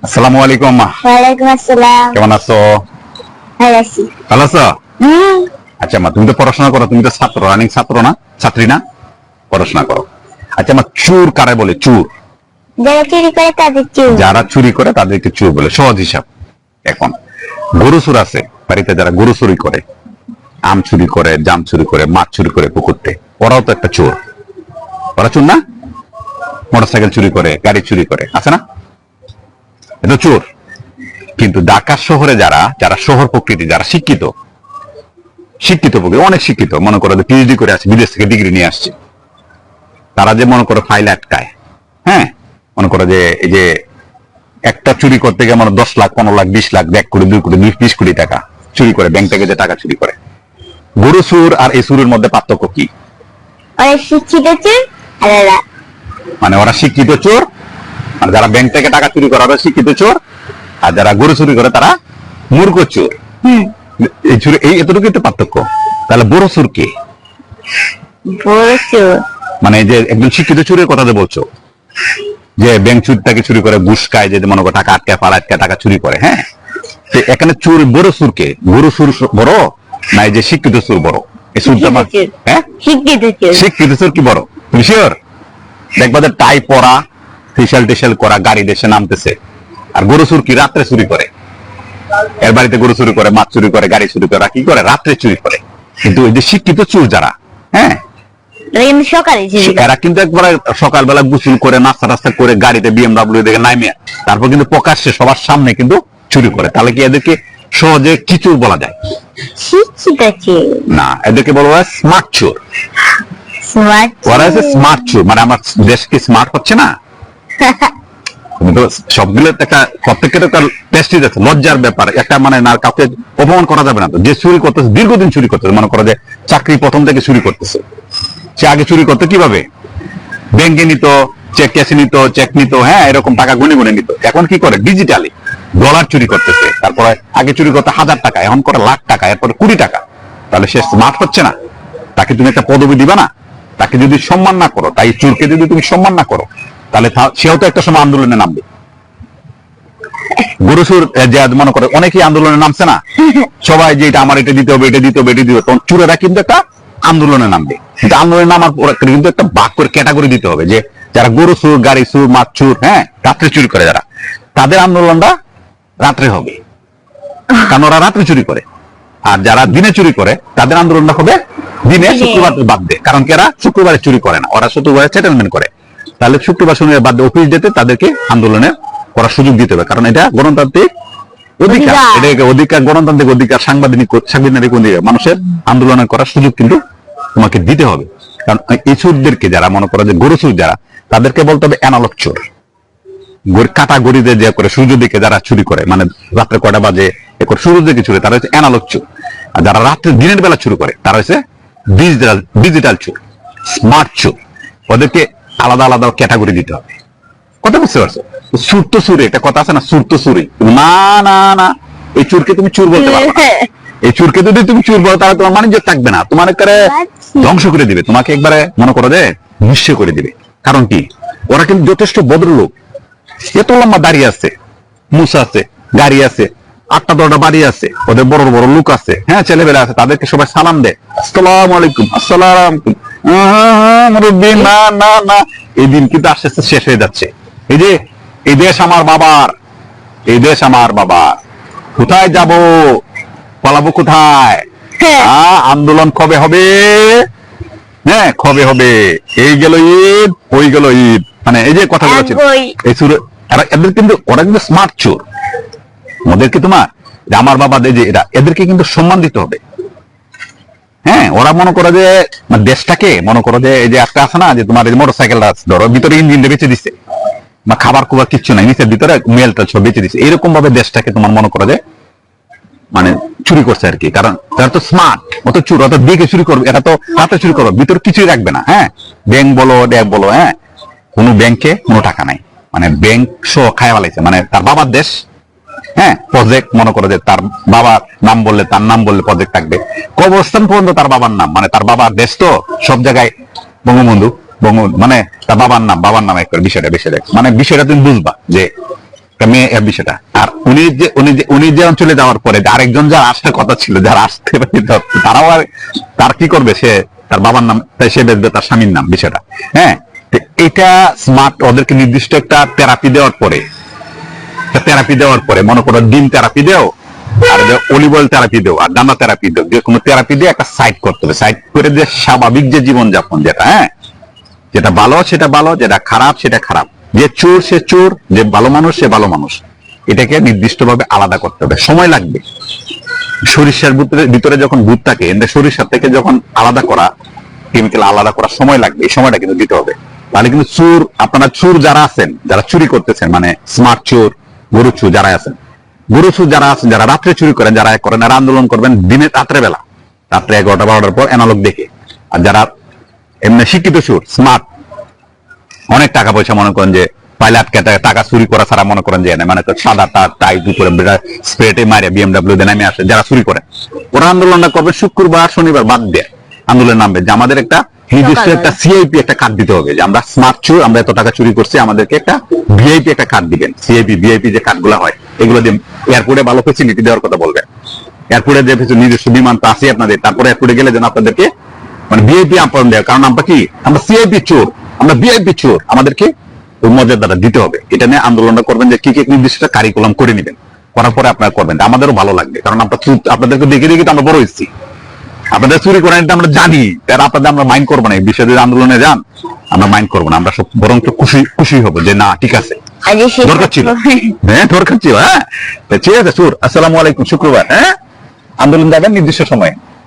আসসালামু আলাইকুম আম্মা। ওয়ালাইকুম আসসালাম। কেমন আছো? ভালো আছি। ভালো আছো? আচ্ছা আম্মা, তুমি তো পড়াশোনা করো, তুমি তো ছাত্র, রানিং ছাত্র না, ছাত্রী না? পড়াশোনা করো। আচ্ছা আম্মা, চুর কারে বলে? চুর যারা চুরি করে তাদের চুর। যারা চুরি করে তাদেরকে চুর বলে, সহজ হিসাব। এখন গরু চুর আছে বাড়িতে, যারা গরু চুরি করে, আম চুরি করে, জাম চুরি করে, মাছ চুরি করে পুকুরতে, ওরাও তো একটা চোর। ওরা চোর না? মোটরসাইকেল চুরি করে, গাড়ি চুরি করে, আছে না? এটা চোর। কিন্তু ঢাকা শহরে যারা যারা শহর প্রকৃতি, যারা শিক্ষিত, শিক্ষিত প্রকৃতি, অনেক শিক্ষিত, মনে করো যে পিএইচডি করে আসছে, বিদেশ থেকে ডিগ্রি নিয়ে আসছে, তারা যে মনে করো ফাইল আটকায়, হ্যাঁ, মনে করো যে এই যে একটা চুরি করতে গিয়ে মানে 10 লাখ, 15 লাখ, 20 লাখ, 1 কোটি, 2 কোটি, 20 কোটি টাকা চুরি করে, ব্যাংক থেকে যে টাকা চুরি করে। গরু চুর আর এই চুরের মধ্যে পার্থক্য কি? ওরা শিক্ষিত চুর আর ওরা মানে ওরা শিক্ষিত চোর, মানে যারা ব্যাংক থেকে টাকা চুরি করে ওরা শিক্ষিত চোর, আর যারা গরু চুরি করে তারা মূর্খ চোর। এই চুরি, এই এতটুকু তো পার্থক্য। তাহলে বড় চোর কে? বড় চুর মানে যে একজন শিক্ষিত চোরের কথা যে বলছো, যে ব্যাংক চুরিটাকে চুরি করে, ঘুষ খায়, যে মনে করো টাকা আটকায়, পাড়া আটকায় টাকা চুরি করে, হ্যাঁ, তো এখানে চোর বড় চোর কে? গরু চোর বড় না এই যে শিক্ষিত চোর বড়? এই চোরটা হ্যাঁ, শিক্ষিত চুর। শিক্ষিত চোর কি বড়? তুমি শিওর? দেখবা যে টাই পরা, ফেশিয়াল টেশিয়াল করা, গাড়ি দেশে নামতেছে। আর গরু চোর কি রাত্রে চুরি করে, এর বাড়িতে গরু চুরি করে, মাছ চুরি করে, গাড়ি চুরি করে, কি করে? রাত্রে চুরি করে। কিন্তু ওই যে শিক্ষিত চোর যারা, হ্যাঁ, সকালে চুরি করে। এরা কিন্তু একবার সকালবেলা গোসল করে, নাস্তা টাস্তা করে, গাড়িতে বিএমডব্লিউ দেখে নামিয়ে তারপর কিন্তু প্রকাশ্যে সবার সামনে কিন্তু চুরি করে। তাহলে কি এদেরকে সহজে কি চোর বলা যায়? শিক্ষিত চুর না, এদেরকে বলা হয় স্মার্ট চোর। স্মার্ট ওরা হচ্ছে স্মার্ট চোর, মানে আমার দেশ কি স্মার্ট হচ্ছে না? তুমি তো সবগুলো একটা, প্রত্যেকের একটা প্রেস্টিজ আছে, লজ্জার ব্যাপার একটা, মানে না, কাউকে অপমান করা যাবে না। তো যে চুরি করতেছে, দীর্ঘদিন চুরি করতেছে, মনে করো যে চাকরি প্রথম থেকে চুরি করতেছে, সে আগে চুরি করতে কিভাবে? ব্যাংকে নিত, চেক ক্যাশে নিত, চেক নিত, হ্যাঁ, এরকম টাকা গুনে গুনে নিত। এখন কি করে? ডিজিটালি ডলার চুরি করতেছে। তারপরে আগে চুরি করতে 1000 টাকা, এখন করে লাখ টাকা, এরপরে 20 টাকা। তাহলে সে স্মার্ট হচ্ছে না? তাকে তুমি একটা পদবি দিবা না? তাকে যদি সম্মান না করো, তাই চোরকে যদি তুমি সম্মান না করো, তাহলে সেও তো একটা সময় আন্দোলনে নামবে। গরু চোর যে মনে করে অনেকেই আন্দোলনে নামছে না, সবাই যে এটা আমার, এটা দিতে হবে, এটা দিতে হবে, এটা দিতে হবে, তখন চোরেরা কিন্তু একটা আন্দোলনে নামবে। কিন্তু আন্দোলনে নামার পর কিন্তু একটা ভাগ করে ক্যাটাগরি দিতে হবে, যে যারা গরু চোর, গাড়ি চোর, মাছ চোর, হ্যাঁ, রাত্রে চুরি করে যারা, তাদের আন্দোলনটা রাত্রে হবে, কারণ ওরা রাত্রে চুরি করে। আর যারা দিনে চুরি করে তাদের আন্দোলনটা হবে দিনে, শুক্রবার বাদ দিয়ে, কারণ কি এরা শুক্রবারে চুরি করে না, ওরা শুক্রবারে সেটেলমেন্ট করে। তাহলে শুক্রবার শনিবার বাদ দিয়ে অফিস যেতে তাদেরকে আন্দোলনে করার সুযোগ দিতে হবে, কারণ এটা গণতান্ত্রিক অধিকার। এটা অধিকার, গণতান্ত্রিক অধিকার, সাংবিধানিক অধিকার। মানুষের আন্দোলন করার সুযোগ কিন্তু তোমাকে দিতে হবে। কারণ এই চোরদেরকে, যারা মনে করো যে গরু চোর যারা, তাদেরকে বলতে হবে অ্যানালগ চোর। কাটা গড়িতে যে করে সূর্য দিকে যারা চুরি করে, মানে রাত্রে কয়টা বাজে এ করে সূর্য দিকে চুরি, তারা হচ্ছে অ্যানালগ চোর। আর যারা রাত্রে দিনের বেলা চুরি করে তারা হচ্ছে ডিজিটাল চোর, স্মার্ট চোর। ওদেরকে আলাদা আলাদা ক্যাটাগরি দিতে হবে। কথা বুঝতে পারছো? চুর তো চুরি, একটা কথা আছে না, চুর তো চুরি। না না না, এই চোরকে তুমি চোর বলতে পারবে না। এই চোরকে যদি তুমি চোর বলো, তাহলে তোমার বাণিজ্য থাকবে না, তোমার একবারে ধ্বংস করে দিবে, তোমাকে একবারে মনে করো যে নিঃস্ব করে দিবে। কারণ কি? ওরা কিন্তু যথেষ্ট ভদ্রলোক, এত লম্বা দাঁড়িয়ে আছে, মুসা আছে, গাড়ি আছে, 8টা 10টা বাড়ি আছে, ওদের বড় বড় লোক আছে, হ্যাঁ, ছেলেবেলা আছে, তাদেরকে সবাই সালাম দেয়, আসসালামু আলাইকুম, আসসালাম মুরব্বী, না না না। এই দিন কিন্তু আস্তে আস্তে শেষ হয়ে যাচ্ছে। এই যে এই দেশ আমার বাবার, এই দেশ আমার বাবার, কোথায় যাব, পালাবো কোথায়? আন্দোলন কবে হবে? হ্যাঁ, কবে হবে? এই গেল ঈদ, ওই গেল ঈদ, মানে এই যে কথাগুলো ছিল, এই সুরে এদের কিন্তু, ওরা কিন্তু স্মার্ট চোর। ওদেরকে তোমার আমার বাবা যে এরা, এদেরকে কিন্তু সম্মান দিতে হবে। হ্যাঁ, ওরা মনে করো যে দেশটাকে, মনে করো যে এই যে একটা আছে না, যে তোমার মোটরসাইকেলটা ধরো, ভিতরে ইঞ্জিনটা বেঁচে দিচ্ছে, বা খাবার কুবার কিচ্ছু নাই, নিচের ভিতরে মেলটা সব বেঁচে দিচ্ছে, এরকম ভাবে দেশটাকে তোমার মনে করো যে মানে চুরি করছে আর কি। কারণ তারা তো স্মার্ট, অত চুর, অত দেখে চুরি করবে, এটা তো রাতে চুরি করবে, ভিতরে কিছুই রাখবে না। হ্যাঁ, ব্যাংক বলো, ড্যাব বলো, হ্যাঁ, কোনো ব্যাংকে কোনো টাকা নাই, মানে ব্যাংক সহ খায় ফেলাইছে, মানে তার বাবার দেশ। হ্যাঁ, প্রজেক্ট মনে করো যে তার বাবার নাম বললে, তার নাম বললে প্রজেক্ট থাকবে, কবরস্থান পর্যন্ত তার বাবার নাম, মানে তার বাবার দেশ তো, সব জায়গায় বঙ্গবন্ধু, মানে তার বাবার নাম এক করে বিষয়টা বেশি দেখ, মানে বিষয়টা তুমি বুঝবা যে একটা মেয়ে এর বিষয়টা। আর উনি যে অঞ্চলে যাওয়ার পরে যে আরেকজন যার আসার কথা ছিল, যারা আসতে পারে তারাও আর তার কি করবে, সে তার বাবার নাম তাই সে বেচবে তার স্বামীর নাম, বিষয়টা। হ্যাঁ, তো এটা স্মার্ট ওদেরকে নির্দিষ্ট একটা থেরাপি দেওয়ার পরে মনে করো ডিম থেরাপি দেও, আর অলিভ অয়েল থেরাপি দেও, আর ডানা থেরাপি দেও, যে কোনো থেরাপি দিয়ে একটা সাইড করতে হবে। সাইড করে যে স্বাভাবিক যে জীবনযাপন যেটা, হ্যাঁ, যেটা ভালো সেটা ভালো, যেটা খারাপ সেটা খারাপ, যে চোর সে চোর, যে ভালো মানুষ সে ভালো মানুষ, এটাকে নির্দিষ্টভাবে আলাদা করতে হবে। সময় লাগবে। সরিষার ভিতরে যখন ভূত থাকে, সরিষার থেকে যখন আলাদা করা, কেমিক্যাল আলাদা করার সময় লাগবে। এই সময়টা কিন্তু দিতে হবে। তাহলে কিন্তু চোর, আপনারা চোর যারা আছেন, যারা চুরি করতেছেন, মানে স্মার্ট চোর, গরু চোর যারা আছেন, যারা রাত্রে চুরি করেন, যারা করেন, এরা আন্দোলন করবেন দিনে রাত্রে বেলা, রাত্রে 11টা 12টার পর অ্যানালগ দেখে। আর যারা এমনি শিক্ষিত চোর, স্মার্ট, অনেক টাকা পয়সা, মনে করেন যে পাইলট টাকা চুরি করা ছাড়া, মনে করেন যে মানে সাদা টাই উপরে স্প্রেটে মারে বিএমডাব্লিউ দিয়ে নামে আসে, যারা চুরি করে, ওরা আন্দোলনটা করবে শুক্রবার শনিবার বাদ দিয়ে আন্দোলন নামবে যে আমাদের একটা নির্দিষ্ট একটা সিআইপি একটা কার্ড দিতে হবে, যে আমরা স্মার্ট চোর, আমরা এত টাকা চুরি করছি, আমাদেরকে একটা ভিআইপি একটা কার্ড দিবেন। সিআইপি ভিআইপি যে কার্ড গুলো হয়, এগুলো দিয়ে এয়ারপোর্টে ভালো ফেসিলিটি দেওয়ার কথা বলবেন। এয়ারপোর্টে যে নিজস্ব বিমান তো আছে আপনাদের, তারপরে এয়ারপোর্টে গেলে যেন আপনাদেরকে মানে ভিআইপি আপন দেয়, কারণ আমরা কি, আমরা সিআইপি চোর, আমরা ভিআইপি চোর, আমাদেরকে ওই মর্যাদাটা দিতে হবে। এটা নিয়ে আন্দোলনটা করবেন, যে কি কি নির্দিষ্ট কারিকুলাম করে নেবেন, করার পরে আপনারা করবেন, আমাদেরও ভালো লাগবে, কারণ আমরা আপনাদেরকে দেখে দেখে তো আমরা বড় হয়েছি। আপনাদের চুরি করেন এটা আমরা জানি, তারা আপনাদের আমরা মাইন্ড করবো না। এই বিষয়ে যদি আন্দোলনে যান, আমরা মাইন্ড করবো না, আমরা সব বরং খুশি হবো যে না ঠিক আছে, দরকার ছিল, হ্যাঁ দরকার ছিল। হ্যাঁ ঠিক আছে চোর, আসসালামু আলাইকুম, শুক্রবার, হ্যাঁ আন্দোলন যাবেন নির্দিষ্ট সময়ে।